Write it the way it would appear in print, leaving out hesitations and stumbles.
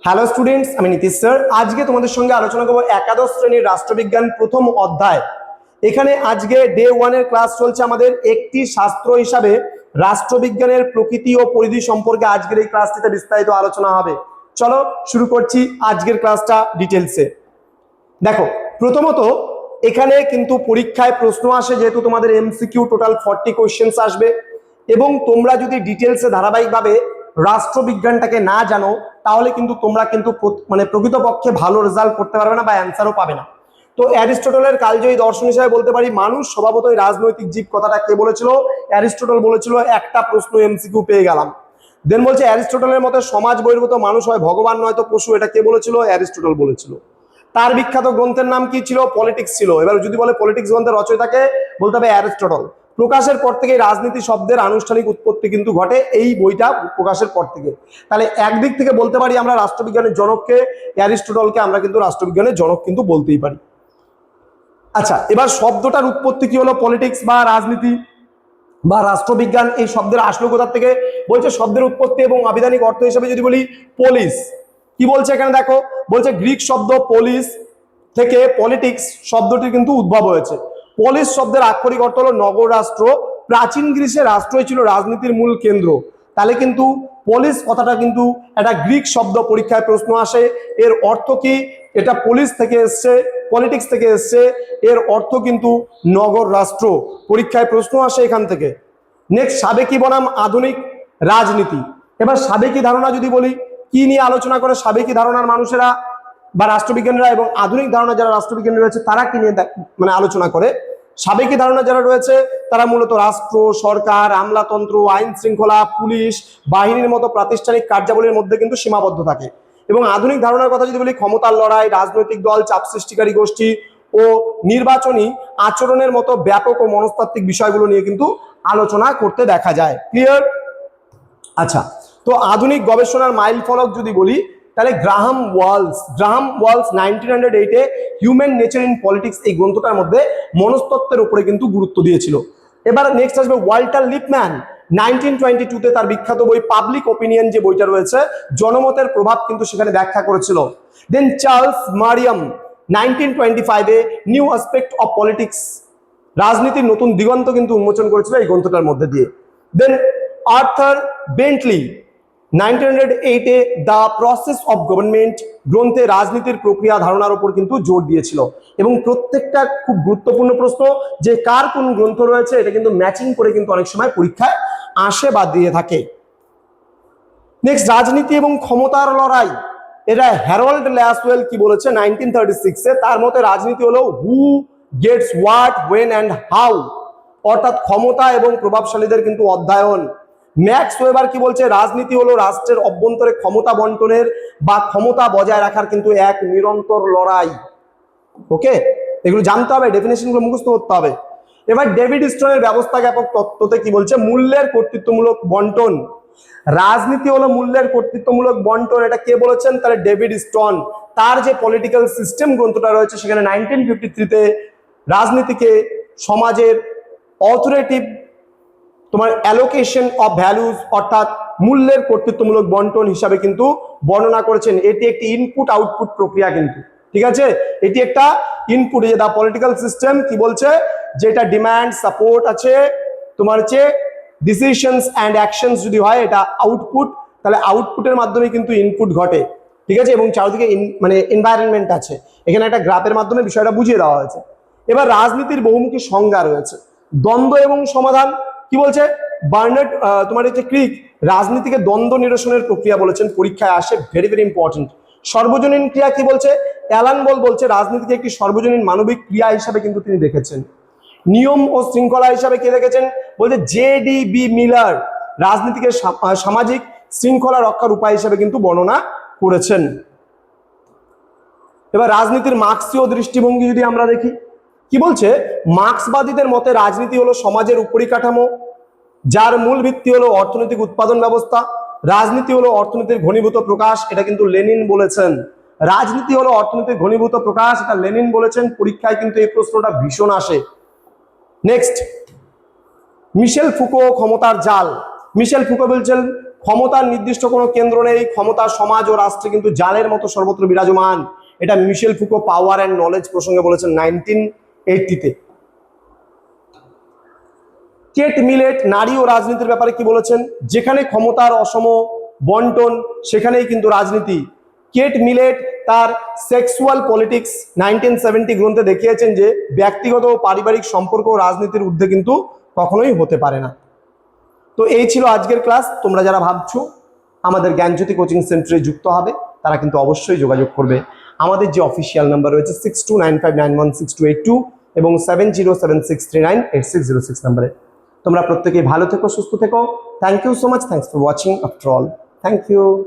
Hello students, আমি Nitish sir. আজকে তোমাদের সঙ্গে আলোচনা করব একাদশ শ্রেণীর রাষ্ট্রবিজ্ঞান প্রথম অধ্যায়। এখানে আজকে ডে 1 এর ক্লাস চলছে আমাদের একটি শাস্ত্র হিসাবে রাষ্ট্রবিজ্ঞানের প্রকৃতি ও পরিধি সম্পর্কে আজকের এই ক্লাসটিতে বিস্তারিত আলোচনা হবে। চলো শুরু করছি আজকের ক্লাসটা ডিটেলসে। দেখো, প্রথমত এখানে কিন্তু পরীক্ষায় প্রশ্ন আসে, যেহেতু তোমাদের এমসিকিউ টোটাল 40 কোশ্চেন্স আসবে, এবং তোমরা যদি ডিটেলসে ধারাবাহিকভাবে রাষ্ট্রবিজ্ঞানটাকে না জানো তাহলে কিন্তু তোমরা কিন্তু প্রকৃতপক্ষে ভালো রেজাল্ট করতে পারবে না বা অ্যান্সারও পাবে না। তো অ্যারিস্টটলের কালজয়ী দর্শন হিসাবে বলতে পারি মানুষ স্বভাবতই রাজনৈতিক জীব। কথাটা কে বলেছিল? অ্যারিস্টটল বলেছিল। একটা প্রশ্ন এমসিকিউ পেয়ে গেলাম। দেন বলছে অ্যারিস্টটলের মতে সমাজ বহির্ভূত মানুষ হয় ভগবান নয়তো পশু। এটা কে বলেছিল? অ্যারিস্টটল বলেছিল। তার বিখ্যাত গ্রন্থের নাম কি ছিল? পলিটিক্স ছিল। এবার যদি বলে পলিটিক্স গ্রন্থের রচয়িতাকে, বলতে হবে অ্যারিস্টটল। প্রকাশের পর থেকে রাজনীতি শব্দের আনুষ্ঠানিক উৎপত্তি কিন্তু ঘটে এই বইটা প্রকাশের পর থেকে। তাহলে একদিক থেকে বলতে পারি আমরা রাষ্ট্রবিজ্ঞানের জনককে অ্যারিস্টটলকে আমরা কিন্তু রাষ্ট্রবিজ্ঞানের জনক কিন্তু বলতেই পারি। আচ্ছা, এবার শব্দটার উৎপত্তি কি হলো? পলিটিক্স বা রাজনীতি বা রাষ্ট্রবিজ্ঞান এই শব্দের আসলো কোথা থেকে? বলছে শব্দের উৎপত্তি এবং আবিধানিক অর্থ হিসেবে যদি বলি পলিস। কি বলছে এখানে দেখো, বলছে গ্রিক শব্দ পলিস থেকে পলিটিক্স শব্দটির কিন্তু উদ্ভব হয়েছে। পলিস শব্দের আক্ষরিক অর্থ হলো নগর রাষ্ট্র। প্রাচীন গ্রিসের রাষ্ট্রই ছিল রাজনীতির মূল কেন্দ্র। তাহলে কিন্তু পলিস কথাটা কিন্তু একটা গ্রিক শব্দ, পরীক্ষায় প্রশ্ন আসে। এর অর্থ কি? এটা পলিস থেকে এসছে, পলিটিক্স থেকে এসছে। এর অর্থ কিন্তু নগর রাষ্ট্র। পরীক্ষায় প্রশ্ন আসে এখান থেকে। নেক্সট, সাবেকি বনাম আধুনিক রাজনীতি। এবার সাবেকি ধারণা যদি বলি, কি নিয়ে আলোচনা করে সাবেকি ধারণার মানুষেরা বা রাষ্ট্রবিজ্ঞানীরা, এবং আধুনিক ধারণা যারা রাষ্ট্রবিজ্ঞানী রয়েছে তারা কি নিয়ে আলোচনা করে? সাবেকি ধারণা যারা রয়েছে তারা মূলত রাষ্ট্র, সরকার, আমলাতন্ত্র, আইন শৃঙ্খলা, পুলিশ বাহিনীর মতো প্রাতিষ্ঠানিক কার্যাবলীর মধ্যে কিন্তু সীমাবদ্ধ থাকে। এবং আধুনিক ধারণার কথা যদি বলি, ক্ষমতার লড়াই, রাজনৈতিক দল, চাপ সৃষ্টিকারী গোষ্ঠী ও নির্বাচনী আচরণের মতো ব্যাপক ও মনস্তাত্ত্বিক বিষয়গুলো নিয়ে কিন্তু আলোচনা করতে দেখা যায়। ক্লিয়ার? আচ্ছা, তো আধুনিক গবেষণার মাইল ফলক যদি বলি, তাহলে গ্রাহাম ওয়ালস 1908-এ হিউম্যান নেচার ইন পলিটিক্স এই গ্রন্থটার মধ্যে মনস্তত্ত্বের উপরে কিন্তু গুরুত্ব দিয়েছিল। এবার নেক্সট আসবে ওয়াল্টার লিপম্যান 1922-তে তার বিখ্যাত বই পাবলিক ওপিনিয়ন যে বইটা রয়েছে, জনমতের প্রভাব কিন্তু সেখানে ব্যাখ্যা করেছিল। দেন চার্লস মারিয়াম 1925-এ নিউ অ্যাসপেক্ট অফ পলিটিক্স, রাজনীতির নতুন দিগন্ত কিন্তু উন্মোচন করেছিল এই গ্রন্থটার মধ্যে দিয়ে। দেন আর্থার বেন্টলি 1908-এ দ্য প্রসেস অফ গভর্নমেন্ট গ্রন্থে রাজনীতির প্রক্রিয়া ধারণার উপর কিন্তু জোর দিয়েছিল। এবং প্রত্যেকটা খুব গুরুত্বপূর্ণ প্রশ্ন, যে কার কোন গ্রন্থ রয়েছে এটা কিন্তু ম্যাচিং করে কিন্তু অনেক সময় পরীক্ষায় আসে বা দিয়ে থাকে। নেক্সট, রাজনীতি এবং ক্ষমতার লড়াই। এটা হ্যারল্ড ল্যাসওয়েল কি বলেছে 1936-এ? তার মতে রাজনীতি হলো who gets what, when and how, অর্থাৎ ক্ষমতা এবং প্রভাবশালীদের কিন্তু অধ্যয়ন। ম্যাক্স ওয়েবার কি বলছে? রাজনীতি হলো রাষ্ট্রের অভ্যন্তরে ক্ষমতা বন্টনের বা ক্ষমতা বজায় রাখার কিন্তু এক নিরন্তর লড়াই। ওকে, এগুলো জানতে হবে, ডেফিনেশনগুলো মুখস্থ করতে হবে। এবার ডেভিড স্টোনের ব্যবস্থা জ্ঞাপক তত্ত্বতে কি বলছে? মূল্যের কর্তৃত্বমূলক বন্টন। রাজনীতি হলো মূল্যের কর্তৃত্বমূলক বন্টন। এটা কে বলেছেন? তাহলে ডেভিড স্টোন। তার যে পলিটিক্যাল সিস্টেম গ্রন্থটা রয়েছে সেখানে 1953-তে রাজনীতিকে সমাজের অথরিটিভ অ্যালোকেশন অফ ভ্যালুজ, অর্থাৎ মূল্যের কর্তৃত্বমূলক বন্টন হিসাবে কিন্তু বর্ণনা করেছেন। এটি একটি ইনপুট আউটপুট প্রক্রিয়া কিন্তু, ঠিক আছে? এটি একটা ইনপুট। যে দা পলিটিক্যাল সিস্টেম কি বলছে? যেটা ডিমান্ড সাপোর্ট আছে, তোমার হচ্ছে ডিসিশনস অ্যান্ড অ্যাকশনস যদি হয় এটা আউটপুট, তাহলে আউটপুটের মাধ্যমে কিন্তু ইনপুট ঘটে, ঠিক আছে? এবং চারিদিকে এনভায়রনমেন্ট আছে। এখানে একটা গ্রাফের মাধ্যমে বিষয়টা বুঝিয়ে দেওয়া হয়েছে। এবার রাজনীতির বহুমুখী সংজ্ঞা রয়েছে। দ্বন্দ্ব এবং সমাধান কি বলছে? বার্নার্ড তোমার হচ্ছে ক্রিক রাজনীতিকে দ্বন্দ্ব নিরসনের প্রক্রিয়া বলেছেন, পরীক্ষায় আসে, ভেরি ভেরি ইম্পর্টেন্ট। সর্বজনীন ক্রিয়া কি বলছে? অ্যালান বল বলছে রাজনীতিকে একটি সর্বজনীন মানবিক ক্রিয়া হিসাবে কিন্তু তিনি দেখেছেন। নিয়ম ও শৃঙ্খলা হিসাবে কে দেখেছেন? বলছে জে.ডি.বি. মিলার রাজনীতিকে সামাজিক শৃঙ্খলা রক্ষার উপায় হিসাবে কিন্তু বর্ণনা করেছেন। এবার রাজনীতির মার্ক্সীয় দৃষ্টিভঙ্গি যদি আমরা দেখি, কি বলছে? মার্ক্সবাদীদের মতে রাজনীতি হলো সমাজের উপরিকাঠামো, যার মূল ভিত্তি হলো অর্থনৈতিক উৎপাদন ব্যবস্থা। রাজনীতি হলো অর্থনীতির ঘনীভূত প্রকাশ, এটা কিন্তু লেনিন বলেছেন। রাজনীতি হলো অর্থনীতির ঘনীভূত প্রকাশ, এটা লেনিন বলেছেন। পরীক্ষায় কিন্তু এই প্রশ্নটা ভীষণ আসে। নেক্সট, মিশেল ফুকো ক্ষমতার জাল। মিশেল ফুকো বলছেন ক্ষমতার নির্দিষ্ট কোনো কেন্দ্র নেই, ক্ষমতা সমাজ ও রাষ্ট্রে কিন্তু জালের মতো সর্বত্র বিরাজমান। এটা মিশেল ফুকো পাওয়ার অ্যান্ড নলেজ প্রসঙ্গে বলেছেন 1980-তে। কেট মিলেট নারী ও রাজনীতির ব্যাপারে কি বলেছেন? যেখানে ক্ষমতার অসম বন্টন সেখানেই কিন্তু রাজনীতি। কেট মিলেট তার সেক্সুয়াল পলিটিক্স 1970 গ্রন্থে দেখিয়েছেন যে ব্যক্তিগত ও পারিবারিক সম্পর্ক ও রাজনীতির ঊর্ধ্বে কিন্তু কখনোই হতে পারে না। তো এই ছিল আজকের ক্লাস। তোমরা যারা ভাবছো আমাদের জ্ঞানজ্যোতি কোচিং সেন্টারে যুক্ত হবে তারা কিন্তু অবশ্যই যোগাযোগ করবে। আমাদের যে অফিসিয়াল নাম্বার রয়েছে 6295916282 এবং 7076398606 নাম্বারে। তোমরা প্রত্যেকেই ভালো থেকো, সুস্থ থেকো। Thank you so much. Thanks for watching after all. Thank you.